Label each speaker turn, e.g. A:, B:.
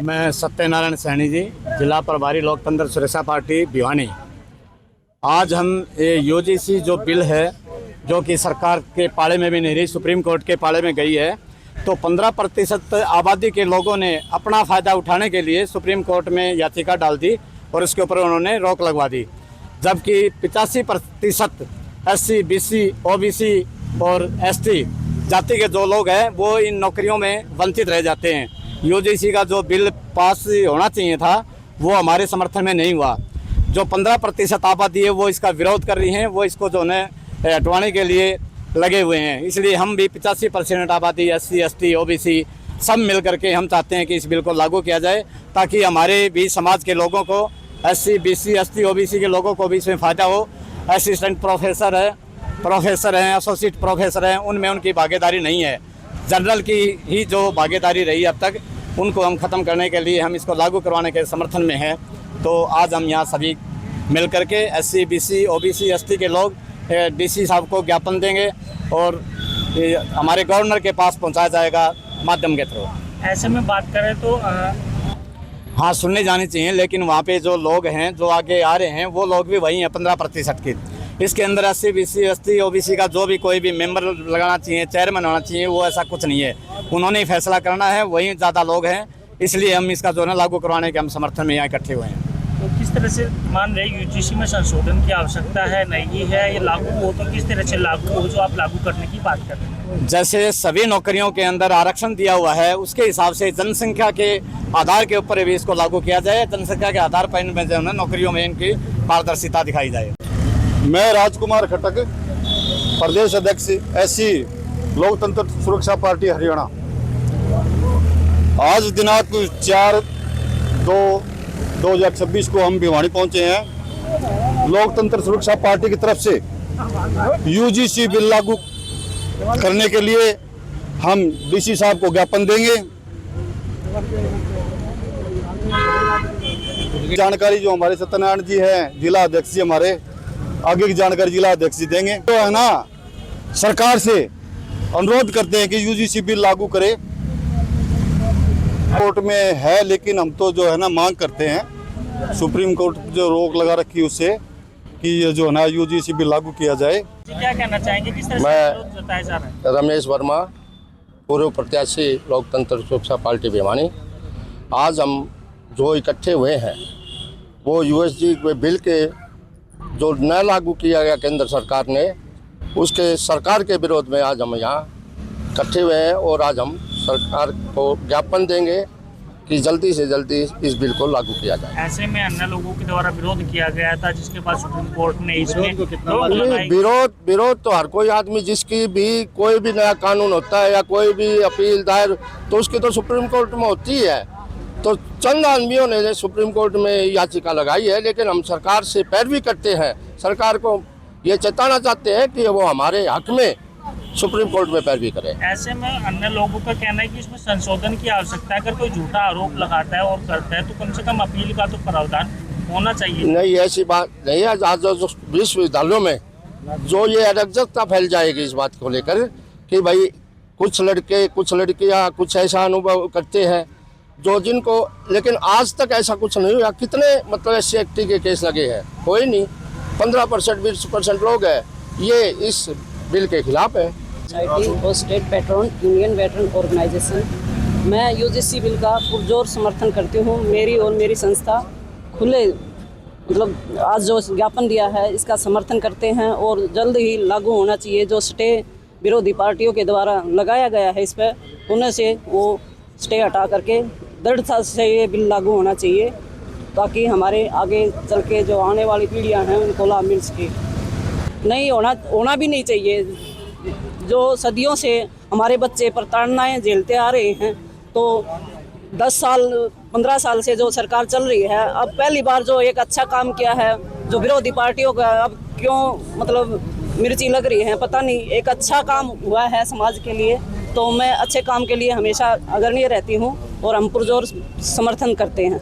A: मैं सत्यनारायण सैनी जी, जिला प्रभारी लोकतंत्र सुरक्षा पार्टी भिवानी। आज हम ये यूजीसी जो बिल है जो कि सरकार के पाले में भी नहीं रही, सुप्रीम कोर्ट के पाले में गई है, तो 15% आबादी के लोगों ने अपना फ़ायदा उठाने के लिए सुप्रीम कोर्ट में याचिका डाल दी और उसके ऊपर उन्होंने रोक लगवा दी। जबकि 85% SC, BC, OBC और ST जाति के जो लोग हैं वो इन नौकरियों में वंचित रह जाते हैं। यूजीसी का जो बिल पास होना चाहिए था वो हमारे समर्थन में नहीं हुआ। जो 15% आबादी है वो इसका विरोध कर रही हैं, वो इसको जो है हटवाने के लिए लगे हुए हैं। इसलिए हम भी 85% आबादी SC, ST, OBC सब मिल करके हम चाहते हैं कि इस बिल को लागू किया जाए, ताकि हमारे भी समाज के लोगों को, SC, BC, ST, OBC के लोगों को भी इसमें फ़ायदा हो। असिस्टेंट प्रोफेसर हैं, एसोसिएट प्रोफेसर हैं, उनमें उनकी भागीदारी नहीं है। जनरल की ही जो भागीदारी रही अब तक, उनको हम ख़त्म करने के लिए हम इसको लागू करवाने के समर्थन में हैं। तो आज हम यहाँ सभी मिल करके SC, BC, OBC, ST के लोग DC साहब को ज्ञापन देंगे और हमारे गवर्नर के पास पहुँचाया जाएगा माध्यम के थ्रू।
B: ऐसे में बात करें तो
A: हाँ, सुनने जानी चाहिए, लेकिन वहाँ पे जो लोग हैं जो आगे आ रहे हैं वो लोग भी वही हैं 15% की। इसके अंदर SC, BC, ST, OBC का जो भी कोई भी मेंबर लगाना चाहिए, चेयरमैन होना चाहिए, वो ऐसा कुछ नहीं है। उन्होंने ही फैसला करना है, वही ज़्यादा लोग हैं, इसलिए हम इसका जो है लागू करवाने के हम समर्थन में यहाँ इकट्ठे हुए हैं।
B: तो किस तरह से मान रहे यूजीसी में संशोधन की आवश्यकता है, नहीं है, ये लागू हो तो किस तरह से लागू हो, जो आप लागू करने की बात कर रहे हैं?
A: जैसे सभी नौकरियों के अंदर आरक्षण दिया हुआ है, उसके हिसाब से जनसंख्या के आधार के ऊपर भी इसको लागू किया जाए। जनसंख्या के आधार पर इनमें जो है नौकरियों में इनकी पारदर्शिता दिखाई जाए।
C: मैं राजकुमार खटक, प्रदेश अध्यक्ष SC लोकतंत्र सुरक्षा पार्टी हरियाणा। आज दिनांक 4/2/2026 को हम भिवानी पहुंचे हैं। लोकतंत्र सुरक्षा पार्टी की तरफ से यूजीसी बिल लागू करने के लिए हम DC साहब को ज्ञापन देंगे। जानकारी जो हमारे सत्यनारायण जी हैं, जिला अध्यक्ष जी, हमारे आगे की जानकारी जिला अध्यक्ष जी देंगे। तो है ना, सरकार से अनुरोध करते हैं कि यूजीसी बिल लागू करे। कोर्ट में है, लेकिन हम तो जो है ना मांग करते हैं सुप्रीम कोर्ट जो रोक लगा रखी उससे कि ये जो है ना यूजीसी बिल लागू किया जाए।
B: क्या कहना चाहेंगे, किस तरह से विरोध जताया जा रहा है?
D: रमेश वर्मा, पूर्व प्रत्याशी लोकतंत्र सुरक्षा पार्टी भिवानी। आज हम जो इकट्ठे हुए हैं वो यूएसजी बिल के जो न लागू किया गया केंद्र सरकार ने, उसके सरकार के विरोध में आज हम यहाँ इकट्ठे हुए हैं और आज हम सरकार को ज्ञापन देंगे कि जल्दी से जल्दी इस बिल को लागू किया जाए।
B: ऐसे में अन्य लोगों के द्वारा विरोध किया गया था, जिसके बाद सुप्रीम कोर्ट ने इसमें
D: विरोध तो हर कोई आदमी, जिसकी भी कोई भी नया कानून होता है या कोई भी अपील दायर, तो उसकी तो सुप्रीम कोर्ट में होती है। तो चंद आदमियों ने सुप्रीम कोर्ट में याचिका लगाई है, लेकिन हम सरकार से पैरवी करते हैं, सरकार को ये चेताना चाहते हैं कि वो हमारे हक में सुप्रीम कोर्ट में पैरवी करे।
B: ऐसे में अन्य लोगों का कहना है कि इसमें संशोधन की आवश्यकता है। अगर कोई झूठा आरोप लगाता है और करता है तो कम से कम अपील का तो प्रावधान होना चाहिए।
D: नहीं, ऐसी बात नहीं है। आज जो विश्वविद्यालयों में जो ये अराजकता फैल जाएगी इस बात को लेकर कि भाई कुछ लड़के, कुछ लड़कियाँ कुछ ऐसा अनुभव करते हैं जो जिनको, लेकिन आज तक ऐसा कुछ नहीं हुआ। कितने मतलब SC, ST के केस लगे हैं? कोई नहीं। 15% 20% लोग हैं, ये इस बिल के खिलाफ है।
E: सोसाइटी और state patron Indian veteran organisation, मैं यूजीसी बिल का पुरजोर समर्थन करती हूँ। मेरी और मेरी संस्था खुले मतलब आज जो ज्ञापन दिया है इसका समर्थन करते हैं और जल्द ही लागू होना चाहिए। जो स्टे विरोधी पार्टियों के द्वारा लगाया गया है इस पर, उन्हें से वो स्टे हटा करके दृढ़ता से ये बिल लागू होना चाहिए, ताकि हमारे आगे चल के जो आने वाली पीढ़ियाँ हैं उनको लाभ मिल सके। नहीं होना भी नहीं चाहिए। जो सदियों से हमारे बच्चे प्रताड़नाएं झेलते आ रहे हैं, तो 10 साल 15 साल से जो सरकार चल रही है, अब पहली बार जो एक अच्छा काम किया है, जो विरोधी पार्टियों का अब क्यों मतलब मिर्ची लग रही है पता नहीं, एक अच्छा काम हुआ है समाज के लिए। तो मैं अच्छे काम के लिए हमेशा अग्रणी रहती हूँ और हम पुरजोर समर्थन करते हैं।